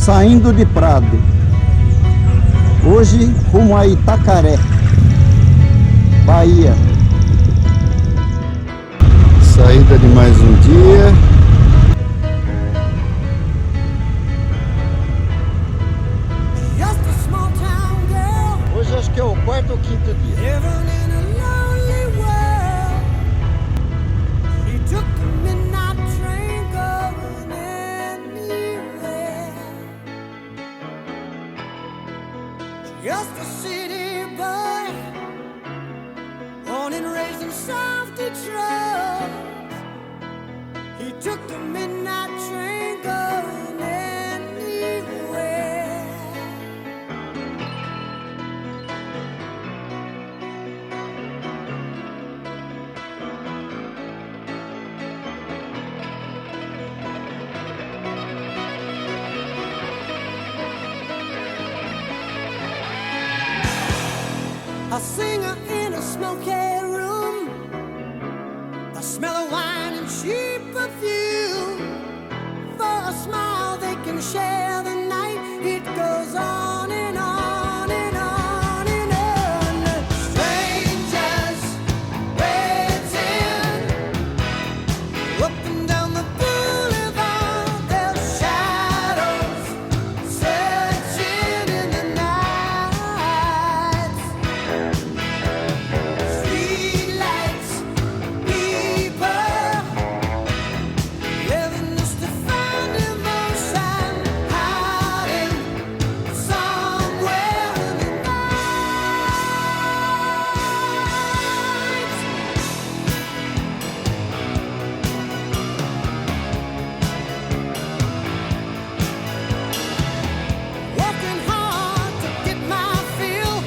saindo de Prado, hoje rumo a Itacaré, Bahia. Saída de mais um dia. Hoje acho que é o quarto ou quinto dia. Just a city boy, born and raised in South Detroit. He took the midnight train going anywhere. A singer in a smoky room, a smell of wine and cheap perfume. For a smile they can share the night. It goes on and on and on and on. Strangers waiting up and down the boulevard, their shadows searching in the night. Streetlights, people living just to find emotion, hiding somewhere in the night. Working hard to get my fill.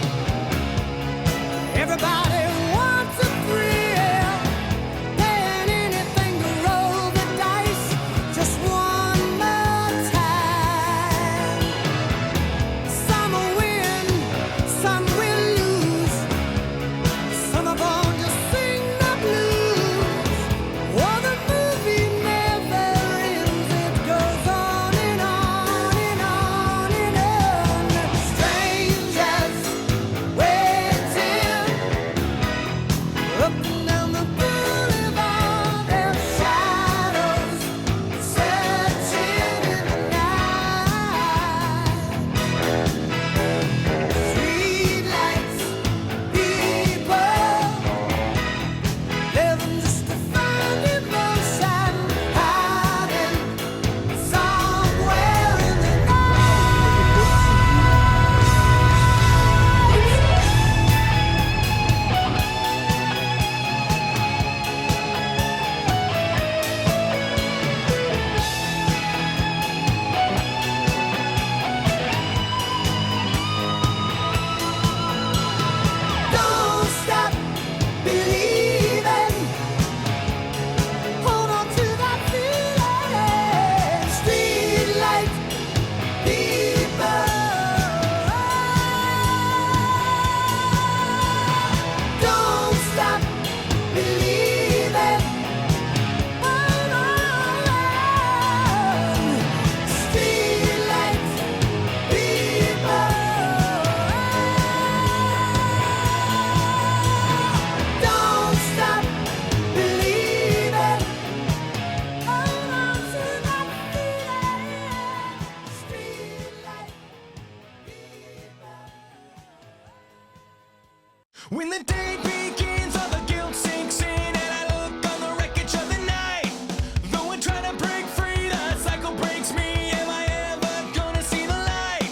Everybody wants a thrill, paying anything to roll the dice just one more time. Some will win, some will lose, some are born to sing the blues. Oh, the movie never ends, it goes on and on and on and on. Strangers waiting up and down the boulevard, their shadows searching in the night. Streetlights, people living just to find emotion, hiding somewhere in the Don't stop believing. Hold on to that feeling. Streetlight people. Don't stop believing. Hold on. Streetlight people. Don't stop believing. Hold on to that feeling. Streetlight people. When the day begins, all the guilt sinks in, and I look on the wreckage of the night. Though I try to break free, the cycle breaks me. Am I ever gonna see the light?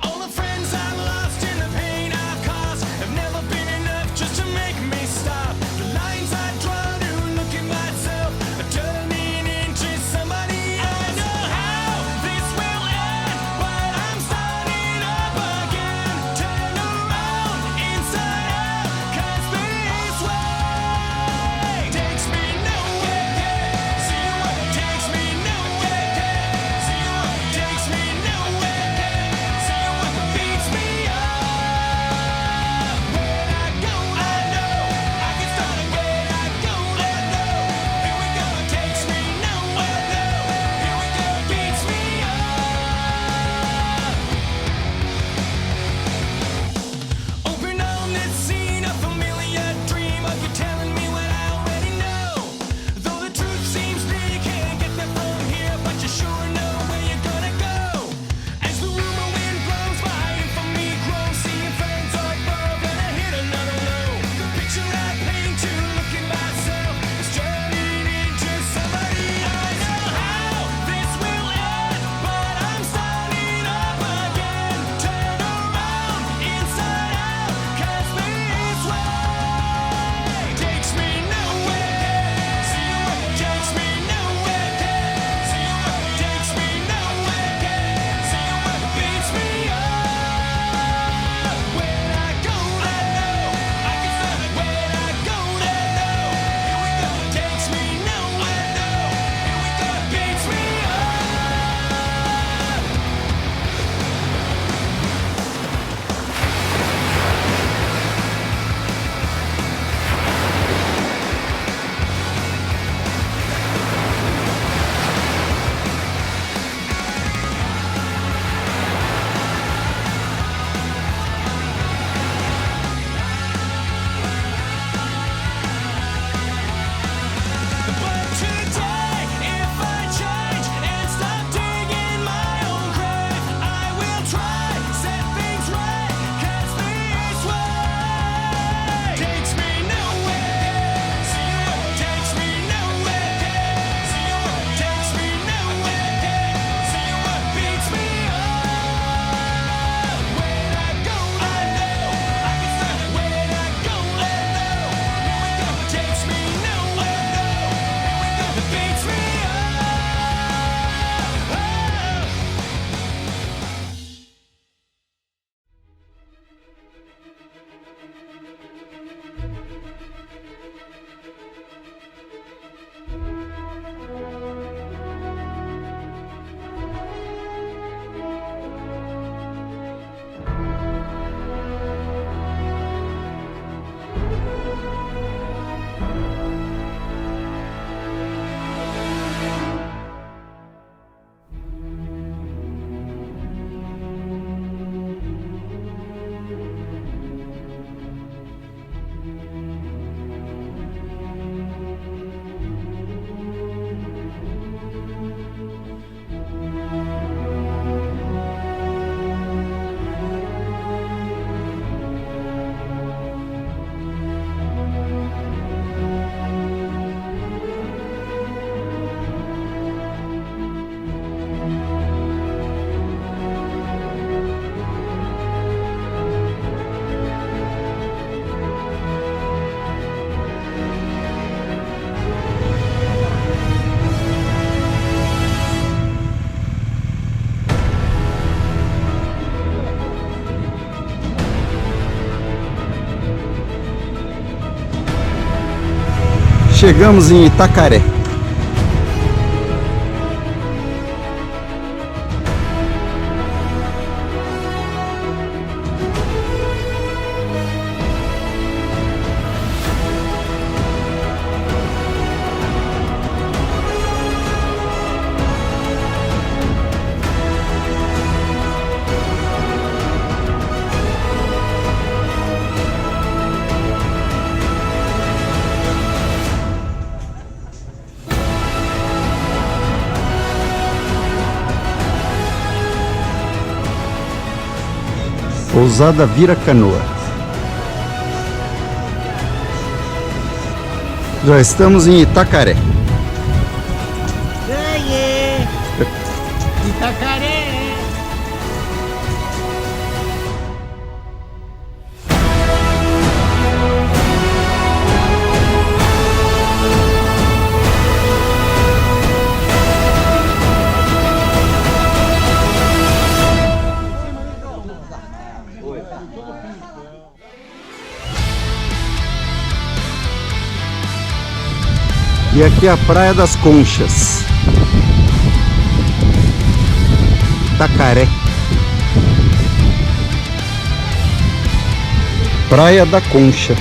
All the friends I've lost and the pain I've caused have never been enough just to make me stop. The lines I draw to look at myself are turning into somebody else. I know how this will end, but I'm starting up again. Turn around inside out, 'cause this Chegamos em Itacaré. Pousada Viracanoa. Já estamos em Itacaré. Ganhei! Itacaré! E aqui é a Praia das Conchas. Itacaré. Praia da Concha.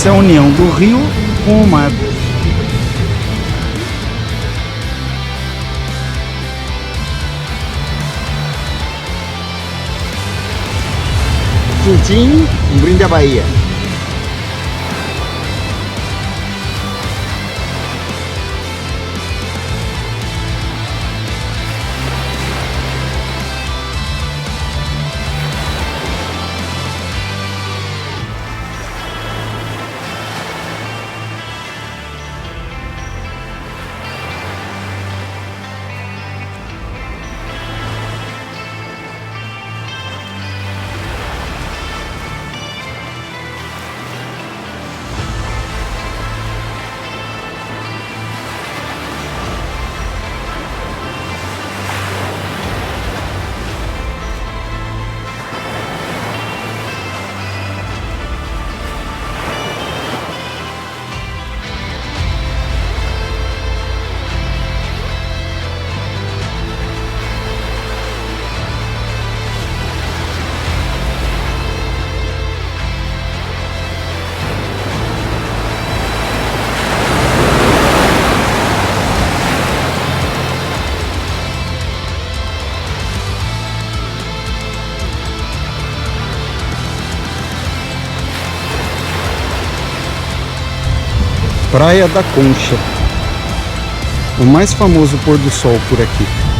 Essa é a união do rio com o mar. Tintim, um brinde à Bahia. Praia da Concha. O mais famoso pôr do sol por aqui.